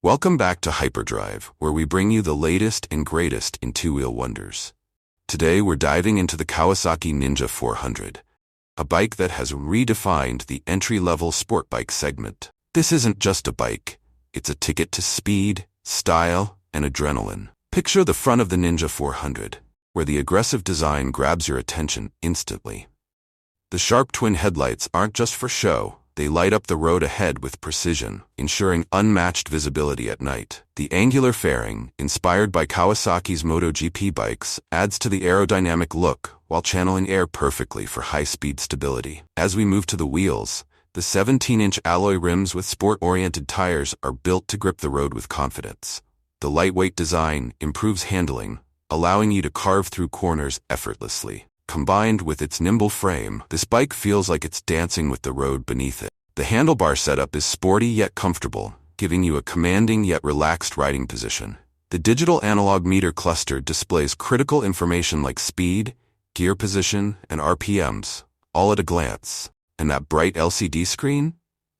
Welcome back to HyperDrive, where we bring you the latest and greatest in two-wheel wonders. Today we're diving into the Kawasaki Ninja 400, a bike that has redefined the entry-level sport bike segment. This isn't just a bike, it's a ticket to speed, style, and adrenaline. Picture the front of the Ninja 400, where the aggressive design grabs your attention instantly. The sharp twin headlights aren't just for show. They light up the road ahead with precision, ensuring unmatched visibility at night. The angular fairing, inspired by Kawasaki's MotoGP bikes, adds to the aerodynamic look while channeling air perfectly for high-speed stability. As we move to the wheels, the 17-inch alloy rims with sport-oriented tires are built to grip the road with confidence. The lightweight design improves handling, allowing you to carve through corners effortlessly. Combined with its nimble frame, this bike feels like it's dancing with the road beneath it. The handlebar setup is sporty yet comfortable, giving you a commanding yet relaxed riding position. The digital analog meter cluster displays critical information like speed, gear position, and RPMs, all at a glance. And that bright LCD screen?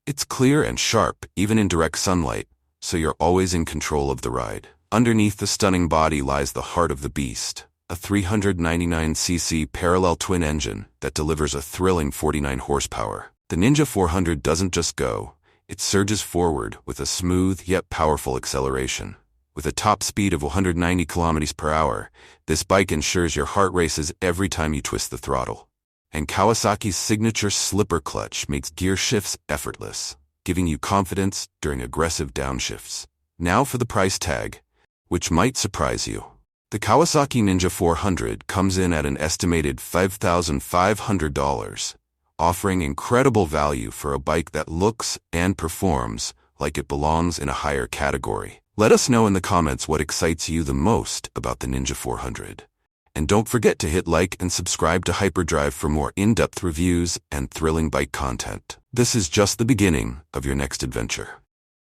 It's clear and sharp, even in direct sunlight, so you're always in control of the ride. Underneath the stunning body lies the heart of the beast, a 399cc parallel twin engine that delivers a thrilling 49 horsepower. The Ninja 400 doesn't just go, it surges forward with a smooth yet powerful acceleration. With a top speed of 190 km per hour, this bike ensures your heart races every time you twist the throttle. And Kawasaki's signature slipper clutch makes gear shifts effortless, giving you confidence during aggressive downshifts. Now for the price tag, which might surprise you. The Kawasaki Ninja 400 comes in at an estimated $5,500, offering incredible value for a bike that looks and performs like it belongs in a higher category. Let us know in the comments what excites you the most about the Ninja 400. And don't forget to hit like and subscribe to HyperDrive for more in-depth reviews and thrilling bike content. This is just the beginning of your next adventure.